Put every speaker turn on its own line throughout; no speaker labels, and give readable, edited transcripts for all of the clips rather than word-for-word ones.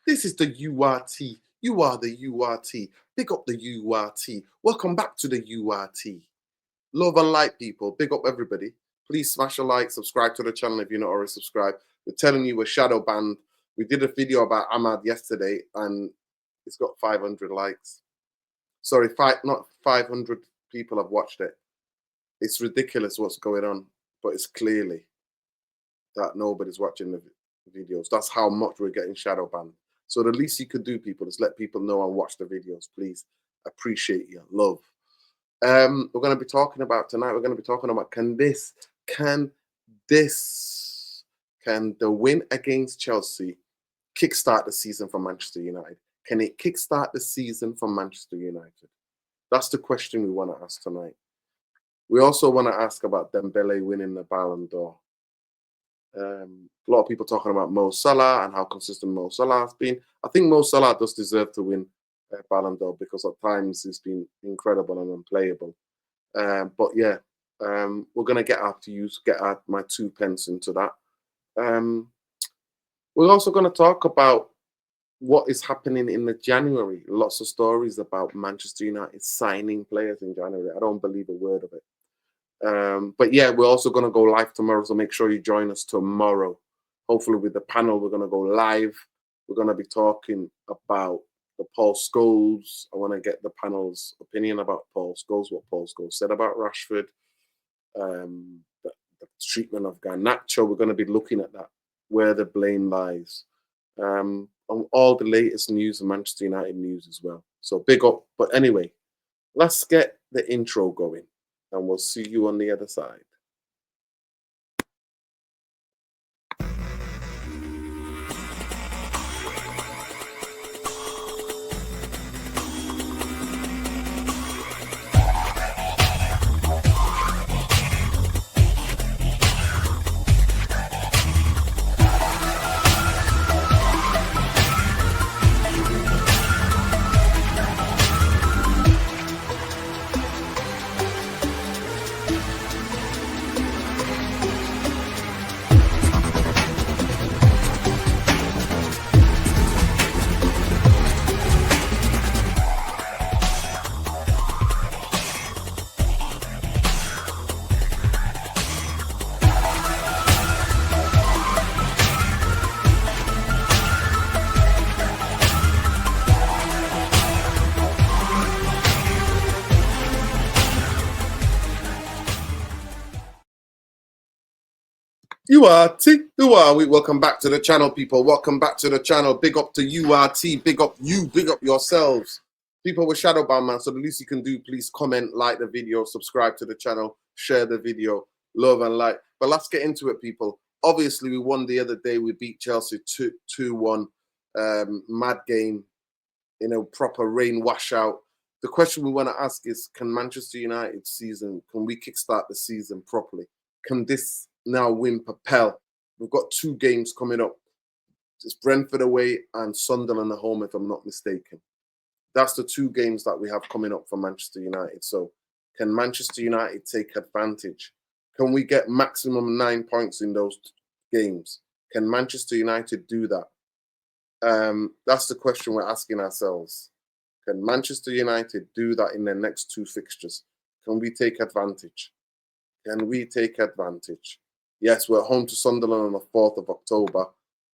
This is the URT. You are the URT. Big up the URT. Welcome back to the URT. Love and light, people. Big up everybody. Please smash a like, subscribe to the channel if you're not already subscribed. We're telling you we're shadow banned. We did a video about Ahmad yesterday and it's got 500 likes. Sorry, not 500 people have watched it. It's ridiculous what's going on, but it's clearly that nobody's watching the videos. That's how much we're getting shadow banned. So the least you could do, people, is let people know and watch the videos, please. Appreciate you. Love. We're going to be talking about tonight. We're going to be talking about can the win against Chelsea kickstart the season for Manchester United? Can it kickstart the season for Manchester United? That's the question we want to ask tonight. We also want to ask about Dembele winning the Ballon d'Or. A lot of people talking about Mo Salah and how consistent Mo Salah has been. I think Mo Salah does deserve to win Ballon d'Or because at times he's been incredible and unplayable. But yeah, we're going to get my 2 pence into that. We're also going to talk about what is happening in the January. Lots of stories about Manchester United signing players in January. I don't believe a word of it. But yeah, we're also going to go live tomorrow, so make sure you join us tomorrow. Hopefully with the panel, we're going to go live. We're going to be talking about the Paul Scholes. I want to get the panel's opinion about Paul Scholes, what Paul Scholes said about Rashford, the treatment of Garnacho. We're going to be looking at that, where the blame lies, on all the latest news and Manchester United news as well. So big up. But anyway, let's get the intro going. And we'll see you on the other side. Who are we? Welcome back to the channel, people. Welcome back to the channel. Big up to URT. Big up you. Big up yourselves. People with Shadowbound, man. So the least you can do, please comment, like the video, subscribe to the channel, share the video. Love and like. But let's get into it, people. Obviously, we won the other day. We beat Chelsea 2-1. Mad game in a proper rain washout. The question we want to ask is, can Manchester United season, can we kickstart the season properly? Can this now win propel? We've got 2 games coming up. It's Brentford away and Sunderland at home, if I'm not mistaken. That's the 2 games that we have coming up for Manchester United. So can Manchester United take advantage? Can we get maximum 9 points in those games? Can Manchester United do that? That's the question we're asking ourselves. Can Manchester United do that in their next 2 fixtures? Can we take advantage? Can we take advantage? Yes, we're home to Sunderland on the 4th of October.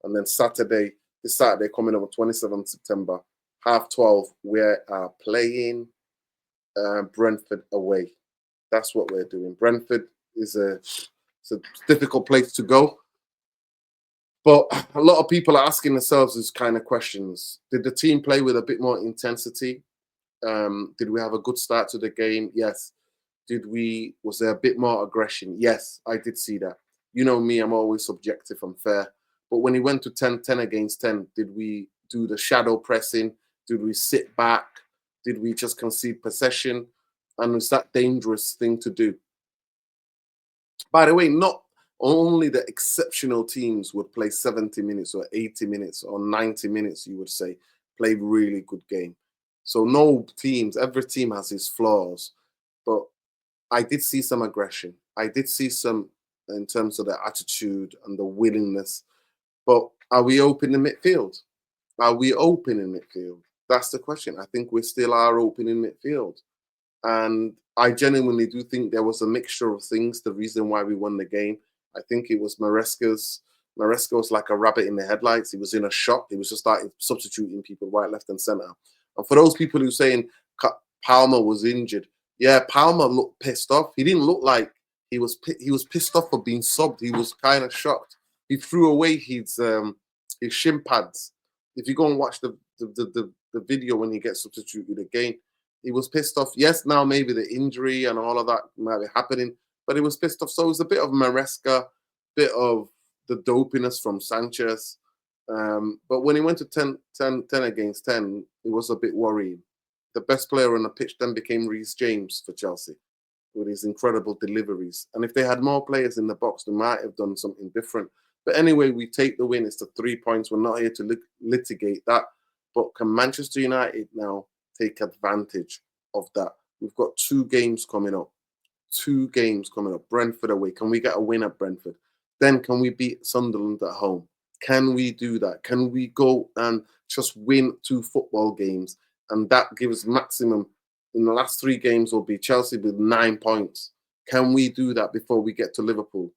And then this Saturday coming up on 27th September, 12:30, we are playing Brentford away. That's what we're doing. Brentford is it's a difficult place to go. But a lot of people are asking themselves these kind of questions. Did the team play with a bit more intensity? Did we have a good start to the game? Yes. Was there a bit more aggression? Yes, I did see that. You know me, I'm always subjective and fair. But when he went to 10 against 10, did we do the shadow pressing? Did we sit back? Did we just concede possession? And is that dangerous thing to do? By the way, not only the exceptional teams would play 70 minutes or 80 minutes or 90 minutes, you would say, play really good game. So no teams, every team has its flaws. But I did see some aggression. I did see some in terms of the attitude and the willingness. But are we open in midfield? Are we open in midfield? That's the question. I think we still are open in midfield. And I genuinely do think there was a mixture of things. The reason why we won the game, I think it was Maresca's. Maresca was like a rabbit in the headlights. He was in a shock. He was just starting substituting people right, left, and centre. And for those people who are saying Palmer was injured, yeah, Palmer looked pissed off. He didn't look like he was. He was pissed off for being subbed. He was kind of shocked. He threw away his shin pads. If you go and watch the video when he gets substituted again, he was pissed off. Yes, now maybe the injury and all of that might be happening, but he was pissed off. So it was a bit of Maresca, bit of the dopiness from Sánchez. But when he went to 10 against 10, it was a bit worrying. The best player on the pitch then became Reece James for Chelsea with his incredible deliveries. And if they had more players in the box, they might have done something different. But anyway, we take the win. It's the 3 points. We're not here to litigate that. But can Manchester United now take advantage of that? We've got 2 games coming up. 2 games coming up. Brentford away. Can we get a win at Brentford? Then can we beat Sunderland at home? Can we do that? Can we go and just win 2 football games? And that gives maximum. In the last 3 games will be Chelsea with 9 points. Can we do that before we get to Liverpool?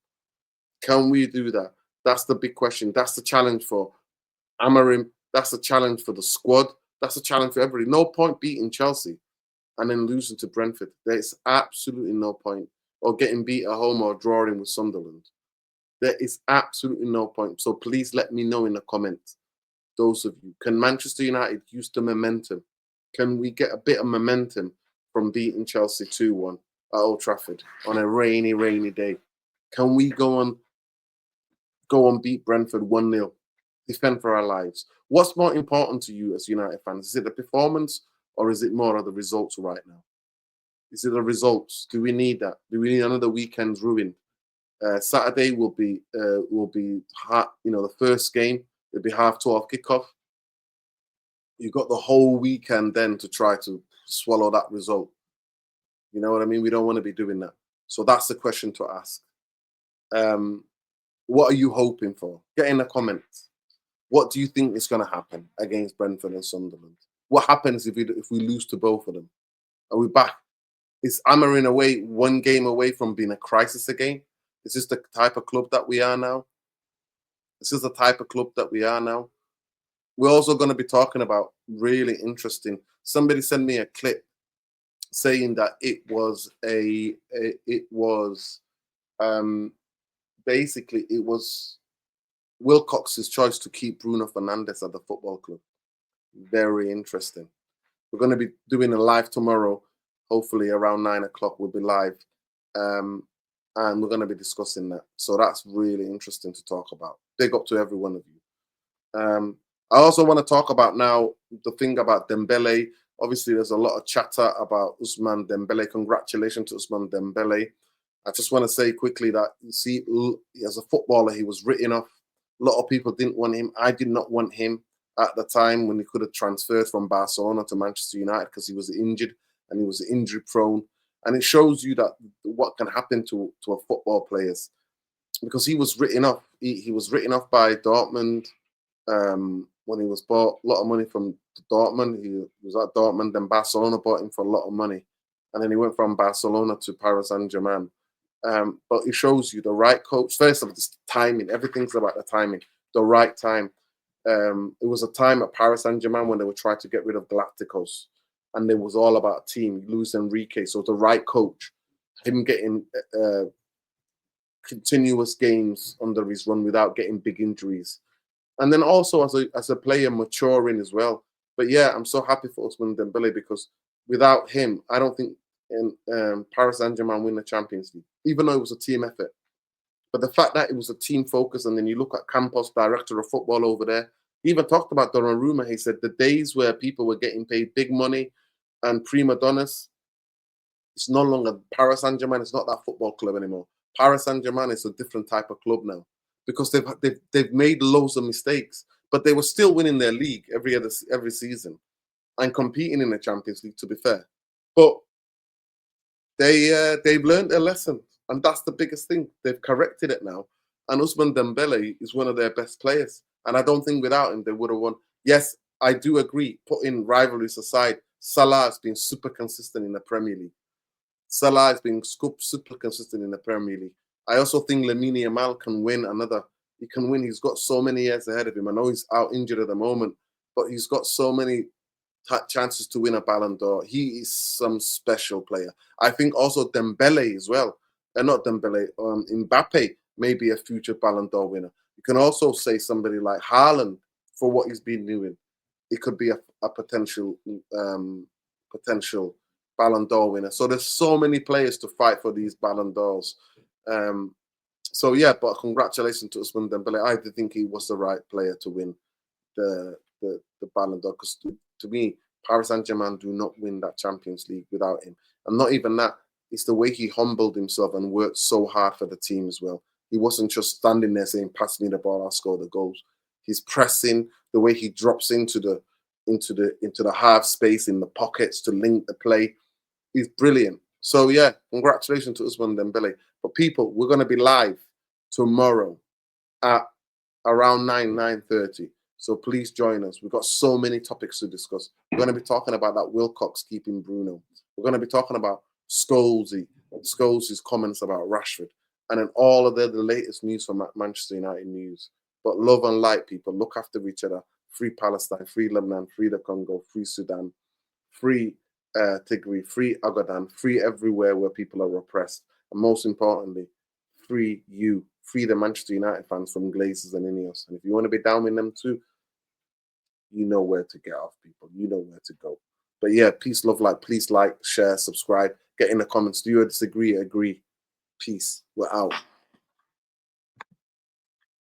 Can we do that? That's the big question. That's the challenge for Amorim. That's the challenge for the squad. That's a challenge for everybody. No point beating Chelsea and then losing to Brentford. There's absolutely no point. Or getting beat at home or drawing with Sunderland. There is absolutely no point. So please let me know in the comments, those of you. Can Manchester United use the momentum? Can we get a bit of momentum from beating Chelsea 2-1 at Old Trafford on a rainy, rainy day? Can we go and beat Brentford 1-0? Defend for our lives. What's more important to you as United fans? Is it the performance or is it more of the results right now? Is it the results? Do we need that? Do we need another weekend's ruin? Saturday will be the first game. It'll be 12:30 kickoff. You've got the whole weekend then to try to swallow that result. You know what I mean? We don't want to be doing that. So that's the question to ask. What are you hoping for? Get in the comments. What do you think is going to happen against Brentford and Sunderland? What happens if we lose to both of them? Are we back? Is Amorim away 1 game away from being a crisis again? Is this the type of club that we are now? This is the type of club that we are now. We're also going to be talking about really interesting. Somebody sent me a clip saying that it was basically it was Wilcox's choice to keep Bruno Fernandes at the football club. Very interesting. We're going to be doing a live tomorrow, hopefully around 9 o'clock. We'll be live, and we're going to be discussing that. So that's really interesting to talk about. Big up to every one of you. I also want to talk about now the thing about Dembele. Obviously, there's a lot of chatter about Ousmane Dembele. Congratulations to Ousmane Dembele. I just want to say quickly that, you see, as a footballer, he was written off. A lot of people didn't want him. I did not want him at the time when he could have transferred from Barcelona to Manchester United because he was injured and he was injury prone. And it shows you that what can happen to a football players, because he was written off. He was written off by Dortmund when he was bought. A lot of money from Dortmund. He was at Dortmund, then Barcelona bought him for a lot of money. And then he went from Barcelona to Paris Saint-Germain. But it shows you the right coach. First of all, this timing. Everything's about the timing. The right time. It was a time at Paris Saint-Germain when they were trying to get rid of Galacticos. And it was all about a team. Luis Enrique. So the right coach. Him getting continuous games under his run without getting big injuries. And then also as a player maturing as well. But yeah, I'm so happy for Ousmane Dembele, because without him, I don't think Paris Saint-Germain win the Champions League, even though it was a team effort. But the fact that it was a team focus, and then you look at Campos, director of football over there, he even talked about Donnarumma. He said the days where people were getting paid big money and prima donnas, it's no longer Paris Saint-Germain. It's not that football club anymore. Paris Saint-Germain is a different type of club now, because they've made loads of mistakes, but they were still winning their league every season and competing in the Champions League, to be fair. But they've learned their lesson, and that's the biggest thing. They've corrected it now, and Ousmane Dembele is one of their best players, and I don't think without him they would have won. Yes, I do agree. Putting rivalries aside, Salah has been super consistent in the Premier League. Salah has been super consistent in the Premier League. I also think Lamine Yamal can win another. He can win. He's got so many years ahead of him. I know he's out injured at the moment, but he's got so many chances to win a Ballon d'Or. He is some special player. I think also Dembele as well. Not Dembele. Mbappe may be a future Ballon d'Or winner. You can also say somebody like Haaland for what he's been doing. It could be a potential Ballon d'Or winner. So there's so many players to fight for these Ballon d'Ors. So yeah, but congratulations to Ousmane Dembele. I did think he was the right player to win the Ballon d'Or, because to me, Paris Saint-Germain do not win that Champions League without him. And not even that, it's the way he humbled himself and worked so hard for the team as well. He wasn't just standing there saying, "Pass me the ball, I'll score the goals." He's pressing, the way he drops into the half space in the pockets to link the play. He's brilliant. So yeah, congratulations to Ousmane Dembele. But people, we're going to be live tomorrow at around 9:30. So please join us. We've got so many topics to discuss. We're going to be talking about that Wilcox keeping Bruno. We're going to be talking about Scholes' comments about Rashford, and then all of the latest news from Manchester United news. But love and light, people. Look after each other. Free Palestine, free Lebanon, free the Congo, free Sudan, free Tigray, free Agadan, free everywhere where people are oppressed. And most importantly, free you. Free the Manchester United fans from Glazers and Ineos. And if you want to be down with them too, you know where to get off, people. You know where to go. But yeah, peace, love, light. Please like, share, subscribe. Get in the comments. Do you disagree? Agree. Peace. We're out.